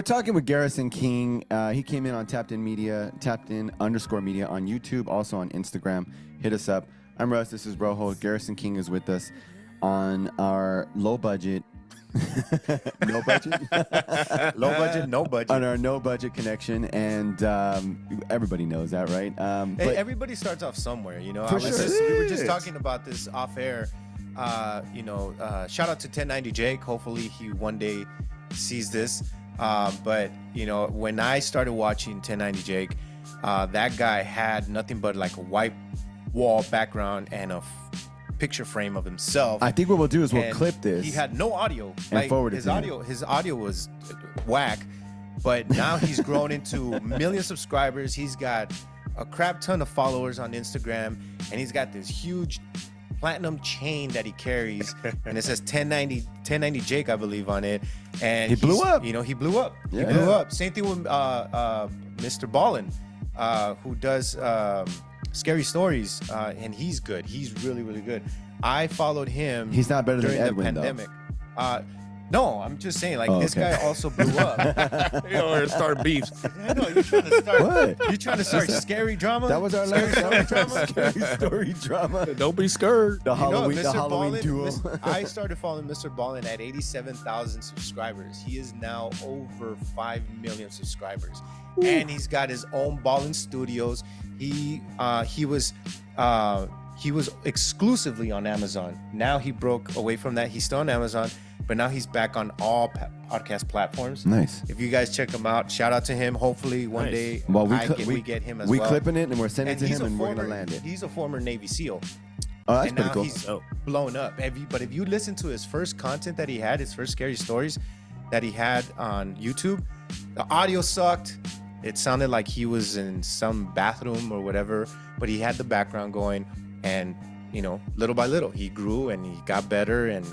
We're talking with Garrison King. He came in on Tapped In Media, _media on YouTube, also on Instagram. Hit us up. I'm Russ. This is Rojo. Garrison King is with us on our low budget. No budget? Low budget, no budget. On our no budget connection. And everybody knows that, right? Hey, everybody starts off somewhere, you know. For we were just talking about this off air. Shout out to 1090 Jake. Hopefully he one day sees this. But you know, when I started watching 1090 Jake, that guy had nothing but like a white wall background and a picture frame of himself. I think what we'll do is we'll clip this. He had no audio. And forward it his audio. His audio was whack. But now he's grown into a million subscribers. He's got a crap ton of followers on Instagram, and he's got this huge platinum chain that he carries, and it says 1090 Jake, I believe, on it. And he blew up. You know, he blew up. Yeah. He blew up. Same thing with Mr. Ballin, who does scary stories, and he's good. He's really, really good. I followed him. He's not better than during Edwin, the pandemic. No, I'm just saying, like, this okay. guy also blew up. You know, start beefs. I know, you're trying to start. What? You're trying to start scary drama? That was our last drama. Scary story drama. Don't be scared. The Halloween, Mr. the Halloween Ballin, duo. I started following Mr. Ballin at 87,000 subscribers. He is now over 5 million subscribers. Ooh. And he's got his own Ballin Studios. He was exclusively on Amazon. Now he broke away from that. He's still on Amazon, but now he's back on all podcast platforms. Nice. If you guys check him out, shout out to him. Hopefully one day we get him as well. We clipping it and we're sending it to him and we're going to land it. He's a former Navy SEAL. Oh, that's and pretty now cool. He's blown up. But if you listen to his first content that he had, his first scary stories that he had on YouTube, the audio sucked. It sounded like he was in some bathroom or whatever, but he had the background going, and you know, little by little, he grew and he got better, and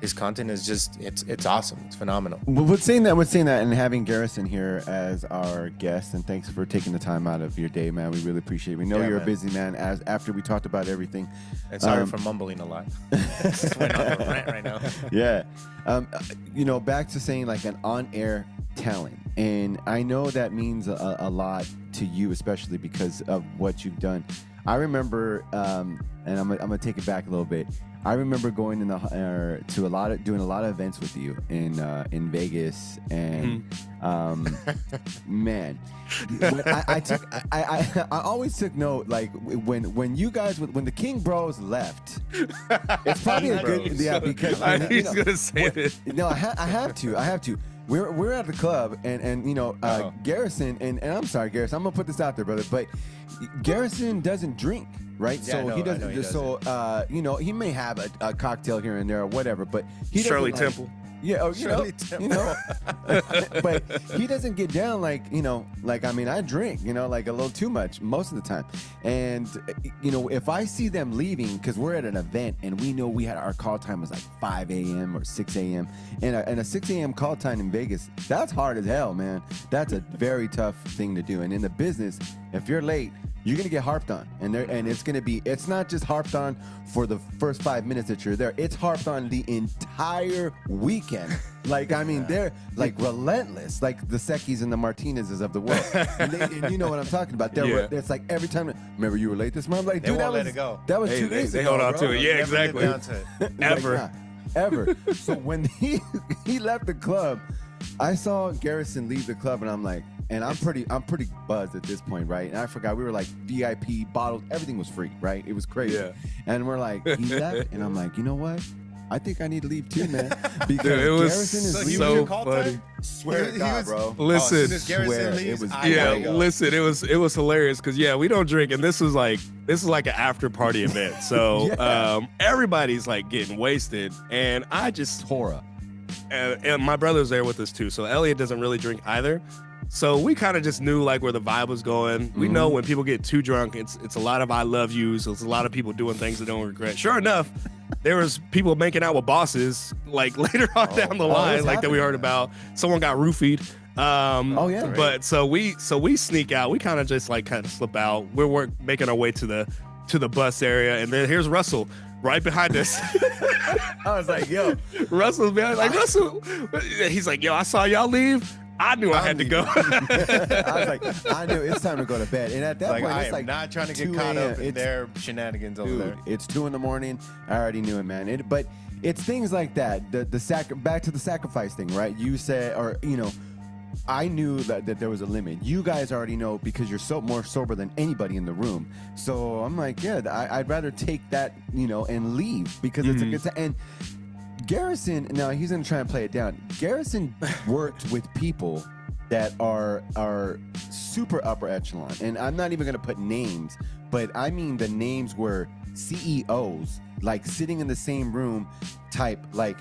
his content is just it's awesome. It's phenomenal. Well, with saying that, and having Garrison here as our guest, and thanks for taking the time out of your day, man. We really appreciate it. We know you're a busy man. As after we talked about everything, and sorry for mumbling a lot. Just went on a rant right now. Yeah, you know, back to saying like an on-air talent, and I know that means a lot to you, especially because of what you've done. I remember, and I'm gonna take it back a little bit. I remember going in doing a lot of events with you in Vegas, and man, I always took note, like when the King Bros left. It's probably a good because he's gonna say this. No, I have to. We're at the club, and you know, Garrison, and I'm sorry, Garrison, I'm gonna put this out there, brother, but Garrison doesn't drink, right? Yeah, so no, he doesn't. he doesn't. So you know, he may have a cocktail here and there or whatever, but he doesn't, Shirley like, Temple. Yeah, Shirley Temple. you know, but he doesn't get down like, you know, like, I mean, I drink, you know, like a little too much most of the time. And, you know, if I see them leaving, because we're at an event and we know our call time was like 5 a.m. or 6 a.m. And a 6 a.m. call time in Vegas, that's hard as hell, man. That's a very tough thing to do. And in the business, if you're late, you're going to get harped on. And it's not just harped on for the first 5 minutes that you're there. It's harped on the entire weekend. Like, I mean, they're like relentless, like the Sekis and the Martinezes of the world. And you know what I'm talking about. It's like every time, remember you were late this month? Like, They dude, won't let it go. That was 2 days They ago, hold on bro. to it. Yeah, exactly. Ever. Ever. So when he left the club, I saw Garrison leave the club, and I'm like, and I'm pretty buzzed at this point, right? And I forgot we were like VIP bottles, everything was free, right? It was crazy. Yeah. And we're like, he left, and I'm like, you know what? I think I need to leave too, man. Because Dude, it was Garrison is leaving. so funny. Swear to God, bro. Listen, as soon as Garrison leaves, I gotta go. Listen, it was hilarious because we don't drink, and this is like an after party event, so everybody's like getting wasted, and I just tore up. And my brother's there with us too, so Elliot doesn't really drink either. So we kind of just knew like where the vibe was going. We know when people get too drunk, it's a lot of I love yous. It's a lot of people doing things they don't regret. Sure enough, there was people making out with bosses like later on down the line, like that we heard about. Someone got roofied. But so we sneak out. We kind of just like slip out. We're making our way to the bus area, and then here's Russell right behind us. I was like, yo. Russell's behind, like, Russell. He's like, yo, I saw y'all leave. I knew I had to go. I was like, I knew it's time to go to bed. And at that Like, point, I it's am like not trying to get 2 caught a.m. up in their shenanigans over Dude, there. it's 2 a.m. I already knew it, man. But it's things like that. Back to the sacrifice thing, right? You said, or I knew that there was a limit. You guys already know because you're more sober than anybody in the room. So I'm like, yeah, I'd rather take that, and leave because it's a good time. And Garrison, now he's gonna try and play it down. Garrison worked with people that are super upper echelon, and I'm not even gonna put names, but I mean the names were CEOs, like sitting in the same room, type like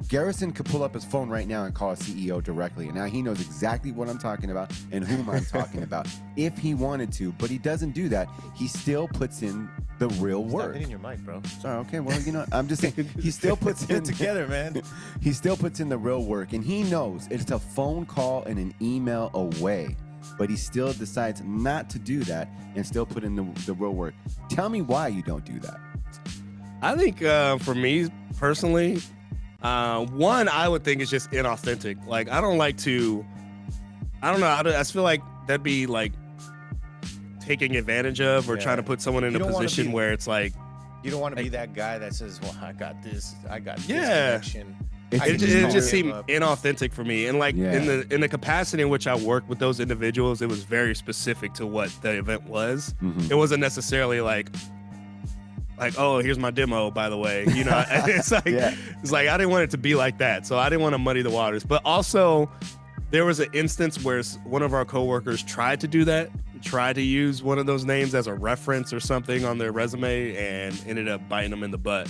Garrison could pull up his phone right now and call a CEO directly, and now he knows exactly what I'm talking about and whom I'm talking about if he wanted to, but he doesn't do that. He still puts in the real work. Stop hitting your mic, bro. Sorry, okay, well, I'm just saying he still puts Get in together, man. He still puts in the real work, and he knows it's a phone call and an email away, but he still decides not to do that and still put in the real work. Tell me why you don't do that. I think for me personally, one, I would think it's just inauthentic. Like, I don't like to, I don't know, I just feel like that'd be like taking advantage of or trying to put someone in a position where it's like, you don't want to be that guy that says, well, I got this this Yeah. connection. It just seemed inauthentic for me. And like in the capacity in which I worked with those individuals, it was very specific to what the event was. Mm-hmm. It wasn't necessarily like, oh, here's my demo, by the way. It's like it's like I didn't want it to be like that. So I didn't want to muddy the waters. But also there was an instance where one of our coworkers tried to do that, tried to use one of those names as a reference or something on their resume and ended up biting them in the butt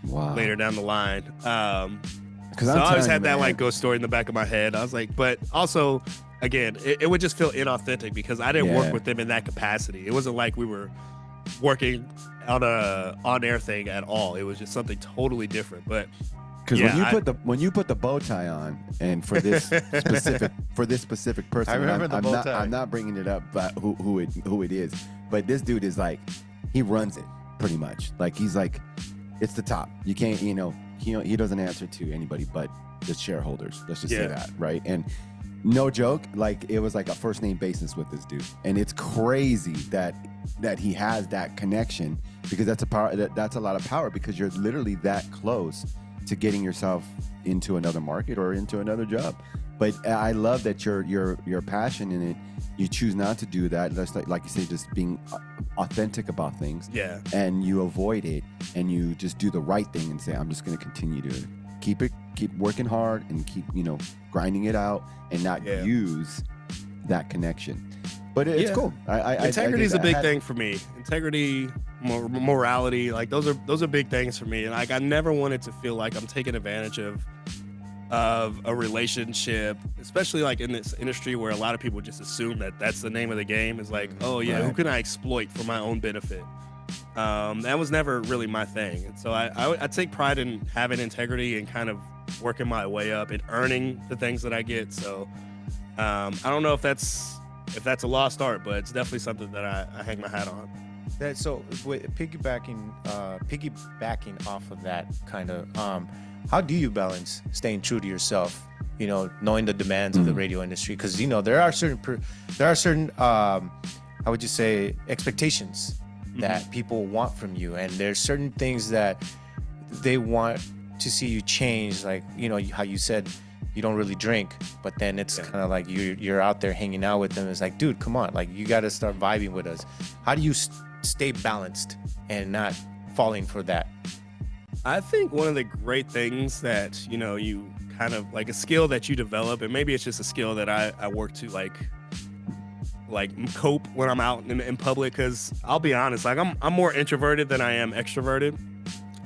later down the line. So I always had that like ghost story in the back of my head. I was like, but also again, it would just feel inauthentic because I didn't work with them in that capacity. It wasn't like we were working on a on-air thing at all. It was just something totally different. But because when you put the bow tie on, and for this specific person, I remember the bow tie. I'm not bringing it up, but who it is. But this dude is like, he runs it pretty much. Like he's like, it's the top. You can't, he doesn't answer to anybody but the shareholders. Let's just say that, right? And no joke, like it was like a first name basis with this dude, and it's crazy that he has that connection because that's a lot of power because you're literally that close to getting yourself into another market or into another job. But I love that your passion in it. You choose not to do that. That's like you say, just being authentic about things. Yeah. And you avoid it, and you just do the right thing and say, I'm just going to continue to keep working hard and keep grinding it out and not use that connection. But it's cool. Integrity is a big thing for me. Integrity, morality, like those are big things for me. And like I never wanted to feel like I'm taking advantage of a relationship, especially like in this industry where a lot of people just assume that that's the name of the game. Is like, oh yeah, who can I exploit for my own benefit? That was never really my thing. And so I take pride in having integrity and kind of working my way up and earning the things that I get. So I don't know if that's a lost art, but it's definitely something that I hang my hat on. So piggybacking off of that kind of, how do you balance staying true to yourself, knowing the demands of the radio industry? Because there are certain how would you say, expectations that people want from you, and there's certain things that they want to see you change, like how you said you don't really drink, but then it's kind of like you're out there hanging out with them. It's like, dude, come on, like you got to start vibing with us. How do you stay balanced and not falling for that? I think one of the great things that you kind of like a skill that you develop, and maybe it's just a skill that I work to like cope when I'm out in public, because I'll be honest, like I'm more introverted than I am extroverted,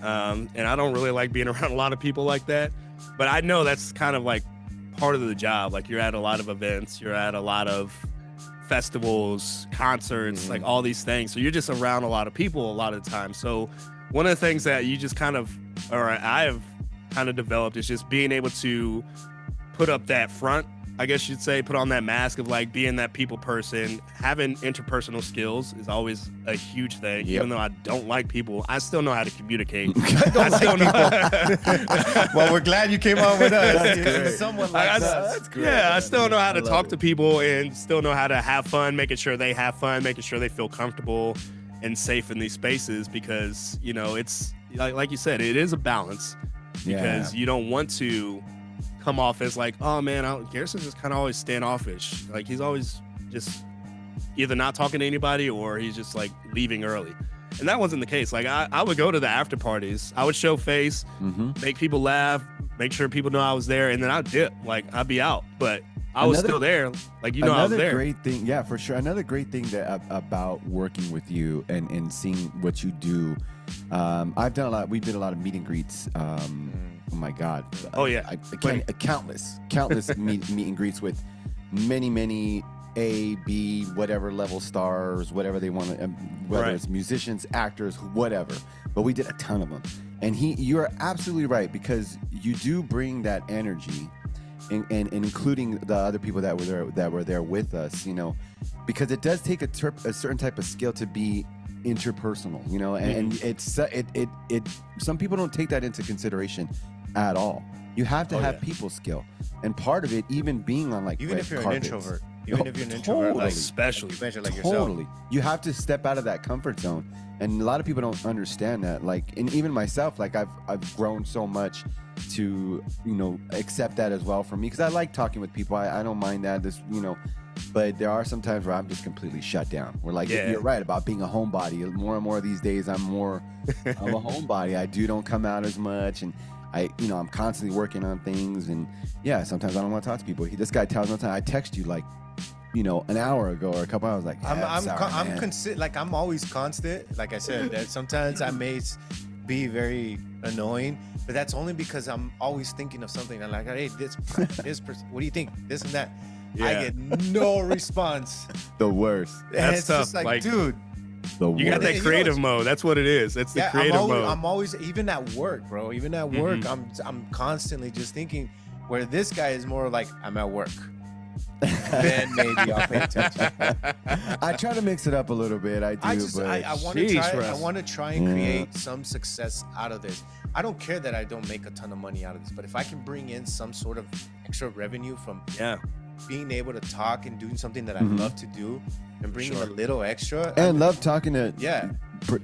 and I don't really like being around a lot of people like that. But I know that's kind of like part of the job. Like you're at a lot of events, you're at a lot of festivals, concerts, like all these things. So you're just around a lot of people a lot of the time. So one of the things that you just kind of, or I have kind of developed, is just being able to put up that front I guess you'd say, put on that mask of like being that people person. Having interpersonal skills is always a huge thing. Yep. Even though I don't like people, I still know how to communicate. I still know. Well, we're glad you came on with us. great. Someone like us. That's great. Yeah, I still know how to love talk it. to people and still know how to have fun, making sure they have fun, making sure they feel comfortable and safe in these spaces, because, you know, it's like you said, it is a balance, because you don't want to come off as like, oh man, Garrison's just kind of always standoffish. Like he's always just either not talking to anybody or he's just like leaving early. And that wasn't the case. Like I would go to the after parties. I would show face, make people laugh, make sure people know I was there, and then I'd dip. Like I'd be out, but I was still there. Like, you know, I was there. Another great thing, yeah, for sure. Another great thing that about working with you and seeing what you do. I've done a lot. We did a lot of meet and greets. Oh my God. Oh yeah. I can't, countless meet and greets with many A, B, whatever level stars, whatever they want to, whether it's musicians, actors, whatever. But we did a ton of them. And you're absolutely right, because you do bring that energy, and including the other people that were there with us, you know, because it does take a certain type of skill to be interpersonal, you know, and it's some people don't take that into consideration at all. You have to have people skill, and part of it, even being on like Even red if you're carpets, an introvert. Even if you're an introvert, like, especially. you mentioned like yourself. Totally. You have to step out of that comfort zone. And a lot of people don't understand that. Like, and even myself, like I've grown so much to, you know, accept that as well for me. Cause I like talking with people. I don't mind that, you know, but there are some times where I'm just completely shut down. We're like, you're right about being a homebody. More and more these days, I'm a homebody. I don't come out as much, and I'm constantly working on things. And yeah, sometimes I don't want to talk to people. This guy tells me all the time, I text you like, you know, an hour ago or a couple hours, like, I'm always constant. Like I said, that sometimes I may be very annoying, but that's only because I'm always thinking of something. I'm like, hey, this person, what do you think? This and that. Yeah. I get no response. the worst. That's it's tough. just like, Like, dude. You got that creative mode. That's what it is. It's the creative mode. I'm always, even at work, bro. Even at work, I'm constantly just thinking. Where this guy is more like, I'm at work. Then maybe I'll pay attention. I try to mix it up a little bit. I do, but I want to try. I want to try and create some success out of this. I don't care that I don't make a ton of money out of this, but if I can bring in some sort of extra revenue from being able to talk and doing something that I love to do, and bringing a little extra, and love talking to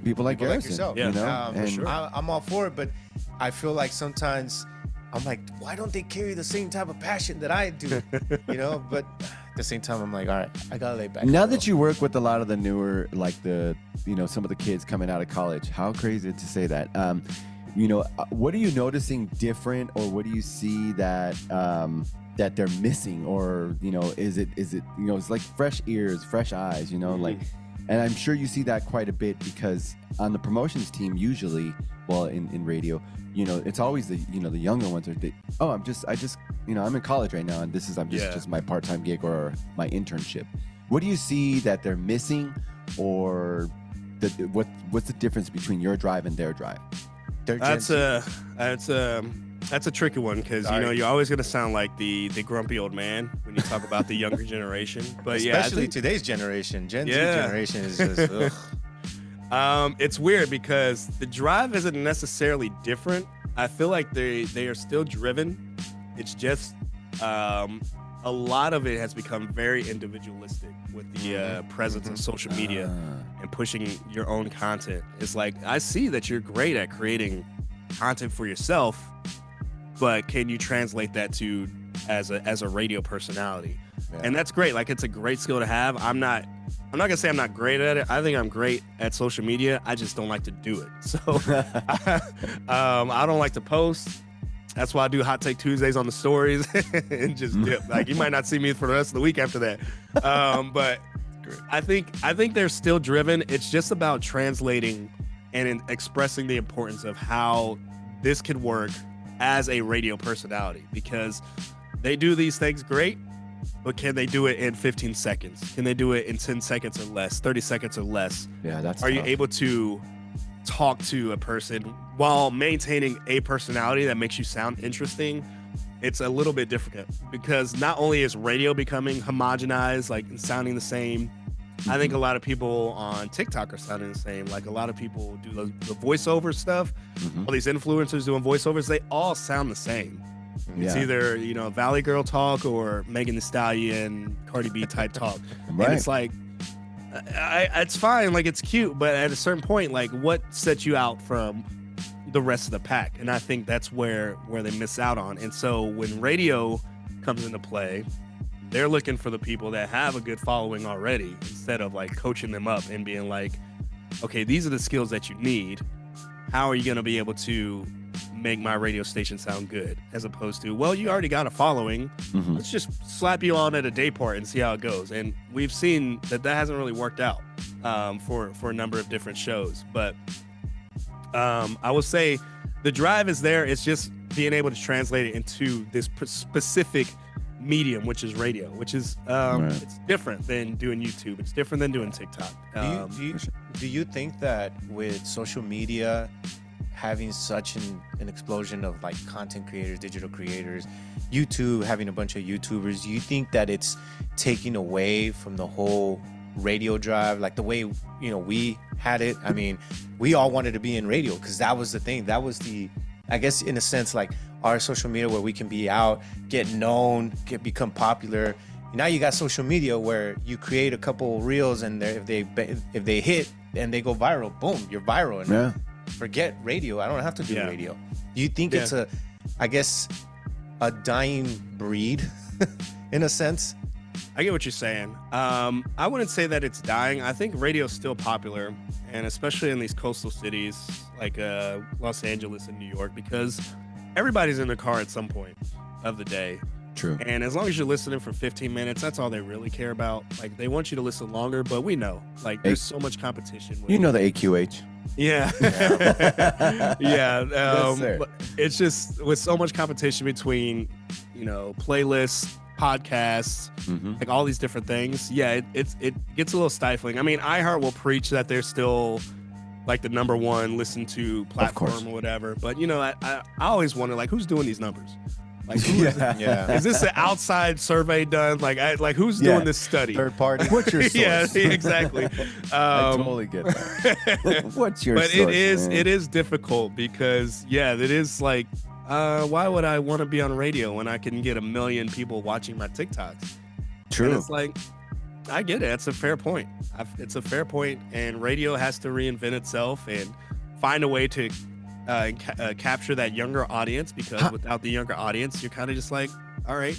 people like Garrison, yourself. You know, for sure. I'm all for it, but I feel like sometimes I'm like, why don't they carry the same type of passion that I do? You know, but at the same time, I'm like, all right, I gotta lay back. Now that you work with a lot of the newer, like some of the kids coming out of college, how crazy to say that. You know, what are you noticing different, or what do you see that that they're missing, or you know, is it you know, it's like fresh ears, fresh eyes, you know, like. And I'm sure you see that quite a bit, because on the promotions team, usually, well, in radio, you know, it's always the younger ones are, I just, you know, I'm in college right now, and this is, just my part-time gig or my internship. What do you see that they're missing, or what's the difference between your drive and their drive? That's a tricky one, because you know, you're always gonna sound like the grumpy old man when you talk about the younger generation. But especially today's generation, Gen Z generation is just. Ugh. It's weird because the drive isn't necessarily different. I feel like they are still driven. It's just a lot of it has become very individualistic with the presence of social media and pushing your own content. It's like, I see that you're great at creating content for yourself, but can you translate that to as a radio personality? And that's great. Like, it's a great skill to have. I'm not gonna say I'm not great at it. I think I'm great at social media. I just don't like to do it. So I don't like to post. That's why I do Hot Take Tuesdays on the stories and just dip. Like, you might not see me for the rest of the week after that. But I think they're still driven. It's just about translating and expressing the importance of how this could work as a radio personality, because they do these things great, but can they do it in 15 seconds? Can they do it in 10 seconds or less, 30 seconds or less? Yeah, that's Are tough. you able to talk to a person while maintaining a personality that makes you sound interesting, it's a little bit different because not only is radio becoming homogenized, like sounding the same, I think a lot of people on TikTok are sounding the same. Like a lot of people do the voiceover stuff. All these influencers doing voiceovers, they all sound the same. It's either, Valley Girl talk or Megan Thee Stallion, Cardi B type talk. Right. And it's like, it's fine, like it's cute, but at a certain point, like what sets you out from the rest of the pack? And I think that's where they miss out on. And so when radio comes into play, they're looking for the people that have a good following already, instead of like coaching them up and being like, okay, these are the skills that you need. How are you going to be able to make my radio station sound good? As opposed to, well, you already got a following. Let's just slap you on at a day part and see how it goes. And we've seen that hasn't really worked out for a number of different shows. But I will say the drive is there. It's just being able to translate it into this specific medium, which is radio, which is it's different than doing YouTube. It's different than doing TikTok. Do you think that with social media having such an explosion of like content creators, digital creators, YouTube having a bunch of YouTubers, do you think that it's taking away from the whole radio drive, like the way we had it? I mean, we all wanted to be in radio because that was the thing. That was the, I guess, in a sense, like our social media where we can be out, get known, become popular. Now you got social media where you create a couple reels and if they hit and they go viral, boom, you're viral. And forget radio. I don't have to do radio. Do you think it's a dying breed in a sense? I get what you're saying. I wouldn't say that it's dying. I think radio's still popular, and especially in these coastal cities like Los Angeles and New York, because everybody's in the car at some point of the day. True. And as long as you're listening for 15 minutes, that's all they really care about. Like, they want you to listen longer, but we know, like, there's so much competition. The AQH. Yeah. Yeah. Yes, it's just with so much competition between, playlists, podcasts, like all these different things. Yeah, it gets a little stifling. I mean, iHeart will preach that they're still like the number one listen to platform or whatever. But, I always wonder, like, who's doing these numbers? Like, is this an outside survey done? Like, who's doing this study? Third party. What's your source? Yeah, exactly. I totally get that. What's your source? But it is difficult because, it is like, why would I want to be on radio when I can get 1 million people watching my TikToks? True. And it's like, I get it. It's a fair point. It's a fair point, and radio has to reinvent itself and find a way to capture that younger audience, because without the younger audience, you're kind of just like, all right.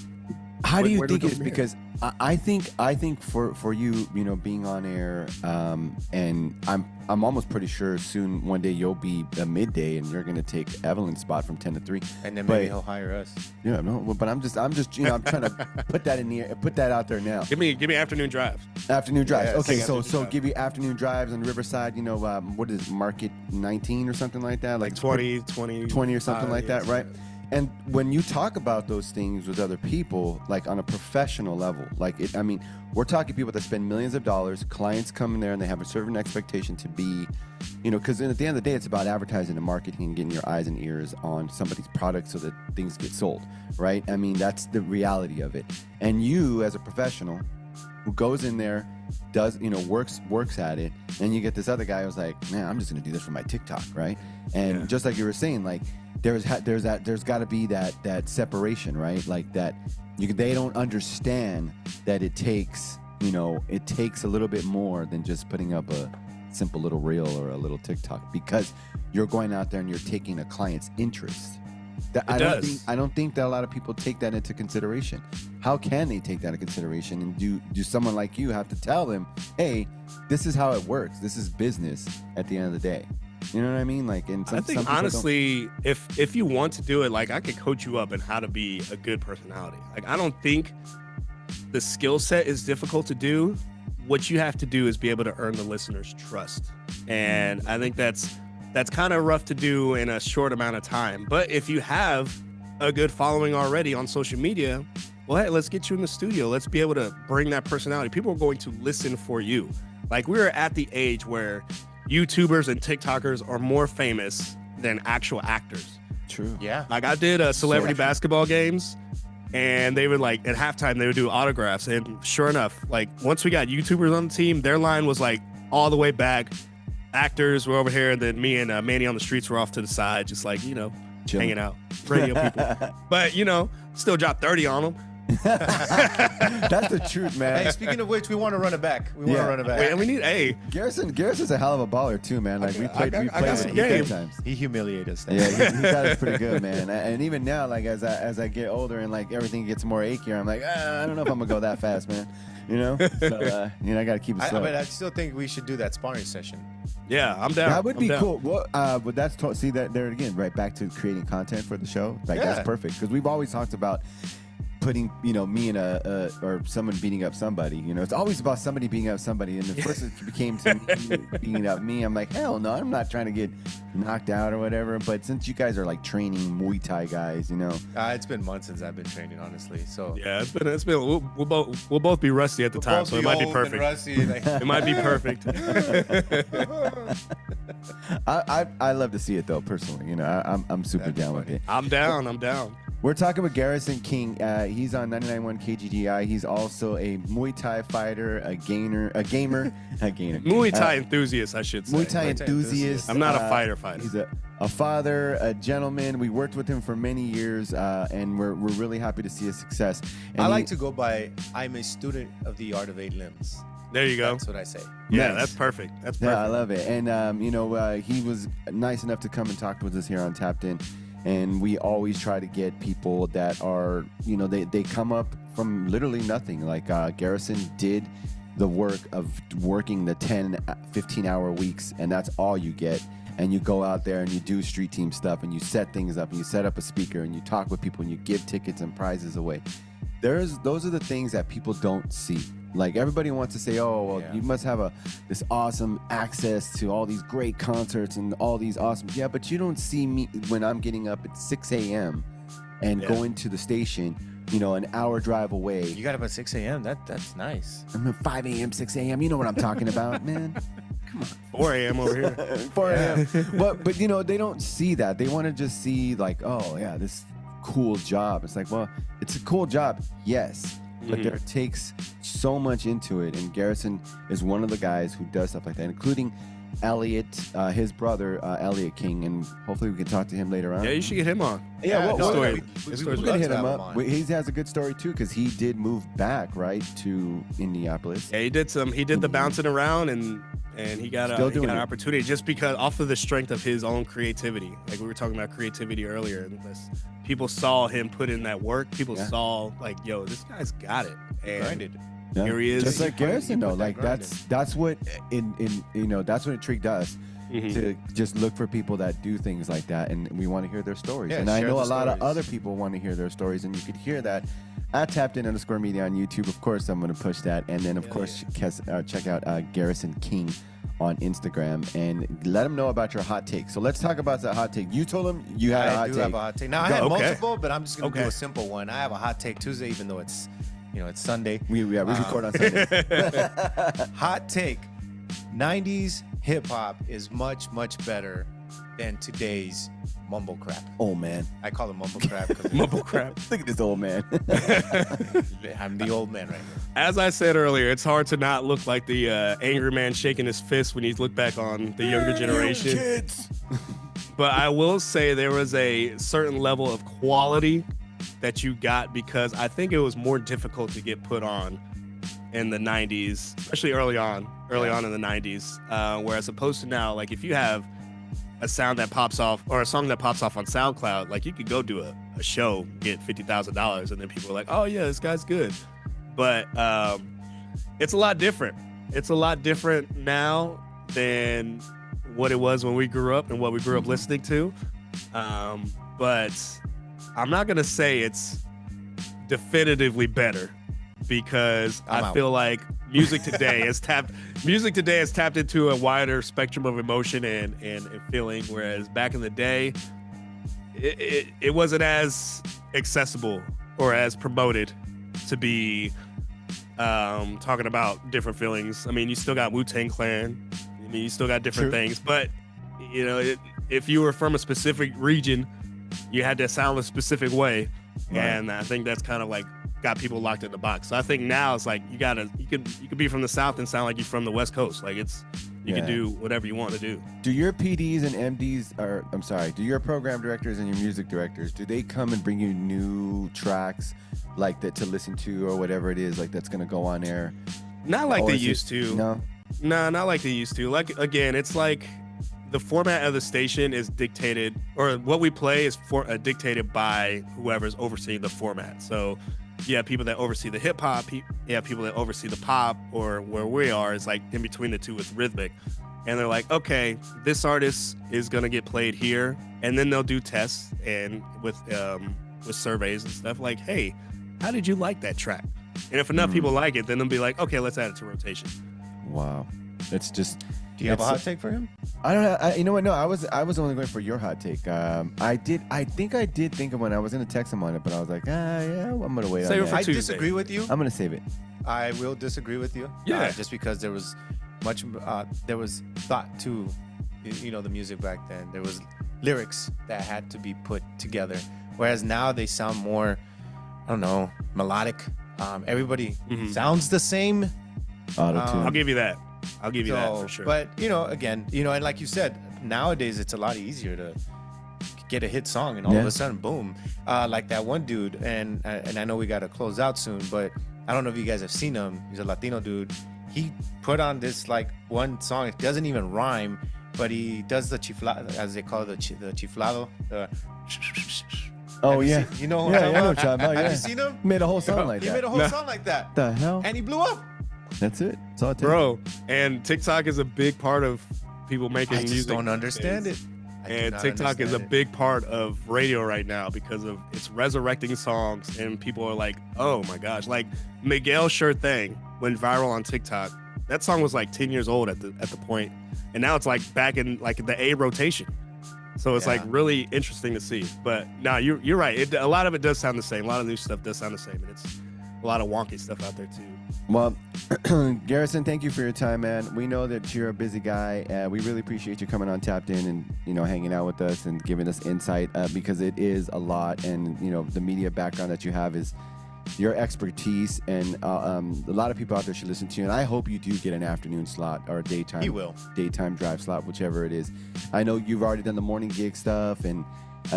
How do you think it's because I think for you, being on air, and I'm almost pretty sure soon one day you'll be a midday and you're gonna take Evelyn's spot from 10 to 3, and then maybe he'll hire us. Yeah, no, but I'm just I'm trying to put that out there now. Give me afternoon drives. Afternoon drives. Yeah, okay, so give you afternoon drives on Riverside. What is it, Market 19 or something like that? Like 20 or something like that, right? And when you talk about those things with other people, like on a professional level, we're talking people that spend millions of dollars, clients come in there and they have a certain expectation to be, because at the end of the day, it's about advertising and marketing and getting your eyes and ears on somebody's product so that things get sold, right? I mean, that's the reality of it. And you, as a professional who goes in there, does, works at it, and you get this other guy who's like, man, I'm just going to do this for my TikTok, right? And just like you were saying, like, there's got to be that separation, right? Like that they don't understand that it takes a little bit more than just putting up a simple little reel or a little TikTok, because you're going out there and you're taking a client's interest. I don't think that a lot of people take that into consideration. How can they take that into consideration? And do someone like you have to tell them, hey, this is how it works. This is business at the end of the day. You know what I mean? Like, I think honestly, if you want to do it, like, I could coach you up in how to be a good personality. Like, I don't think the skill set is difficult to do. What you have to do is be able to earn the listener's trust. And I think that's kind of rough to do in a short amount of time. But if you have a good following already on social media, well, hey, let's get you in the studio. Let's be able to bring that personality. People are going to listen for you. Like, we're at the age where YouTubers and TikTokers are more famous than actual actors. True. Yeah. Like, I did celebrity basketball games, And they would like at halftime they would do autographs, and sure enough, like once we got YouTubers on the team, their line was like all the way back. Actors were over here, and then me and Manny on the streets were off to the side, just like, you know, Chilling. hanging out, radio people. But you know, still dropped 30 on them. That's the truth, man. Hey, speaking of which, we want to run it back. We want to run it back. Wait, we need Garrison's a hell of a baller too, man. Like we played some many game. times. He humiliated us. Yeah, he got us pretty good, man. And even now, like as I get older and like everything gets more achy, I'm like, I don't know if I'm gonna go that fast, man. You know, so you know, I gotta keep it slow. But I still think we should do that sparring session. Yeah, I'm down. That would be I'm down. cool. Well, but that's see that there again, right back to creating content for the show. Like Yeah. that's perfect because we've always talked about putting, you know, me in or someone beating up somebody. You know, it's always about somebody beating up somebody. And the first it became to me beating up me, I'm like, hell no, I'm not trying to get knocked out or whatever. But since you guys are like training Muay Thai guys, you know, It's been months since I've been training, honestly. So Yeah, it's been. We'll both be rusty at the time, so it might be perfect. It might be perfect. I love to see it though, personally. You know, I'm super That'd be down with funny. it. I'm down. We're talking with Garrison King. He's on 99.1 KGDI. He's also a Muay Thai fighter, a gamer. Muay Thai enthusiast, I should say. Muay Thai enthusiast. I'm not a fighter. He's a father, a gentleman. We worked with him for many years, and we're really happy to see his success. And I like to go by, I'm a student of the art of 8 limbs. There you go. That's what I say. Yeah, Nice. that's perfect. That's perfect. Yeah, I love it. And, you know, he was nice enough to come and talk with us here on Tapped In. And we always try to get people that are, you know, they come up from literally nothing. Like Garrison did the work of working the 10, 15-hour weeks, and that's all you get. And you go out there and you do street team stuff, and you set things up, and you set up a speaker, and you talk with people, and you give tickets and prizes away. Those are the things that people don't see. Like everybody wants to say, oh, well, Yeah. you must have this awesome access to all these great concerts and all these awesome. Yeah, but you don't see me when I'm getting up at 6 a.m. and going to the station, you know, an hour drive away. You got up at 6 a.m. That's nice. I'm at 5 a.m., 6 a.m. You know what I'm talking about, man. 4 a.m. over here. 4 a.m. But you know, they don't see that. They want to just see like, oh yeah, this cool job. It's like, well, it's a cool job, yes, but there takes so much into it. And Garrison is one of the guys who does stuff like that, including Elliot, his brother, Elliot King, and hopefully we can talk to him later on. Yeah, you should get him on. Yeah, well, no, we're we- going to hit him up. He has a good story too, because he did move back right to Indianapolis. Yeah, he did the bouncing around and he got an opportunity just because off of the strength of his own creativity. Like we were talking about creativity earlier, and people saw him put in that work. People saw like, yo, this guy's got it. And Grinded. Yeah. here he is. Just like Garrison, though. put that Like grind that's what that's what intrigued us to just look for people that do things like that, and we want to hear their stories. Yeah, and I share know the a lot of stories. other people want to hear their stories, and you could hear that at tappedin_media on YouTube. Of course, I'm going to push that, and then of course check out Garrison King on Instagram and let them know about your hot take. So let's talk about that hot take. You told him you had a hot I do take. have a hot take. Now I Go. had Okay. multiple, but I'm just gonna Okay. do a simple one. I have a hot take Tuesday, even though it's Sunday. We record on Sunday. Hot take: 90s hip hop is much better than today's mumble crap. Oh man, I call it mumble crap because Mumble crap. look at this old man. I'm the old man right here. As I said earlier, it's hard to not look like the angry man shaking his fist when you look back on the younger generation. Kids. But I will say there was a certain level of quality that you got because I think it was more difficult to get put on in the 90s, especially early on in the 90s, whereas opposed to now, like if you have a sound that pops off or a song that pops off on SoundCloud, like you could go do a show, get $50,000, and then people are like, oh yeah, this guy's good. But it's a lot different. It's a lot different now than what it was when we grew up and what we grew up listening to. But I'm not gonna say it's definitively better because I feel like music today has tapped into a wider spectrum of emotion and feeling, whereas back in the day it wasn't as accessible or as promoted to be talking about different feelings. I mean, you still got Wu-Tang Clan. I mean, you still got different things, but you know, if you were from a specific region, you had to sound a specific way. And I think that's kind of like got people locked in the box. So I think now it's like you could be from the South and sound like you're from the West Coast. Like you can do whatever you want to do. Do your PDs and MDs, do your program directors and your music directors, do they come and bring you new tracks like that to listen to or whatever it is like that's gonna go on air? Not like they used to. No, not like they used to. Like again, it's like the format of the station is dictated, or what we play is dictated by whoever's overseeing the format. So you have people that oversee the hip hop, you have people that oversee the pop, or where we are is like in between the two with rhythmic. And they're like, okay, this artist is gonna get played here, and then they'll do tests and with surveys and stuff like, hey, how did you like that track? And if enough people like it, then they'll be like, okay, let's add it to rotation. Wow, it's just. Do you have a hot take for him? I don't know. You know what? No, I was only going for your hot take. I think I did think of one. I was gonna text him on it, but I was like, yeah, I'm gonna wait. Save on it that. for Tuesday. Disagree with you. I'm gonna save it. I will disagree with you. Yeah. Just because there was much, there was thought to, the music back then. There was lyrics that had to be put together, whereas now they sound more, I don't know, melodic. Everybody sounds the same. Auto-tune. I'll give you that. I'll give you that for sure. But, again, and like you said, nowadays it's a lot easier to get a hit song and all of a sudden, boom. Like that one dude, and I know we got to close out soon, but I don't know if you guys have seen him. He's a Latino dude. He put on this like one song. It doesn't even rhyme, but he does the chiflado, as they call it, the chiflado. Oh, yeah. You know I know what you're talking about. Have you seen him? Made a whole song like that. He made a whole song like that. The hell? And he blew up. That's it. That's all it takes. Bro, and TikTok is a big part of people making music. I just don't understand it. And TikTok is a big part of radio right now because of it's resurrecting songs, and people are like, oh my gosh, like Miguel Sure Thing went viral on TikTok. That song was like 10 years old at the point, and now it's like back in like the A rotation. So it's like really interesting to see. But no, you're right. A lot of it does sound the same. A lot of new stuff does sound the same, and it's a lot of wonky stuff out there too. Well, Garrison, thank you for your time, man. We know that you're a busy guy. We really appreciate you coming on Tapped In and, hanging out with us and giving us insight because it is a lot. And, the media background that you have is your expertise. And a lot of people out there should listen to you. And I hope you do get an afternoon slot or a daytime. He will. Daytime drive slot, whichever it is. I know you've already done the morning gig stuff and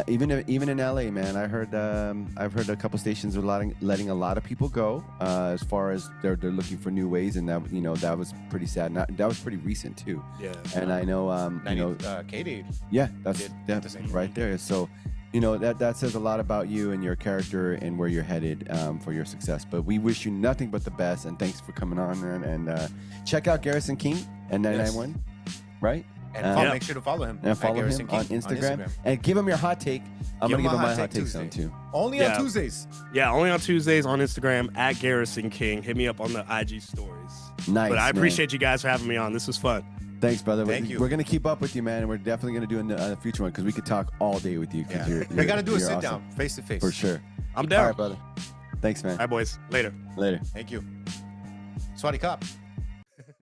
even in LA, man, I've heard a couple stations are letting a lot of people go as far as they're looking for new ways, and that was pretty sad. That was pretty recent too. Yeah. And I know Katie. Yeah, that's right there. So, that says a lot about you and your character and where you're headed for your success. But we wish you nothing but the best, and thanks for coming on, man. And check out Garrison King at 991, right? And make sure to follow him. And follow him on Instagram. And give him your hot take. I'm going to give him my hot take soon, too. Only on Tuesdays. Yeah, only on Tuesdays on Instagram at Garrison King. Hit me up on the IG stories. Nice. But I appreciate you guys for having me on. This was fun. Thanks, brother. Thank you. We're going to keep up with you, man. And we're definitely going to do a future one because we could talk all day with you. We got to do a sit down, face to face. For sure. I'm down. All right, brother. Thanks, man. All right, boys. Later. Later. Thank you. Swati Cop.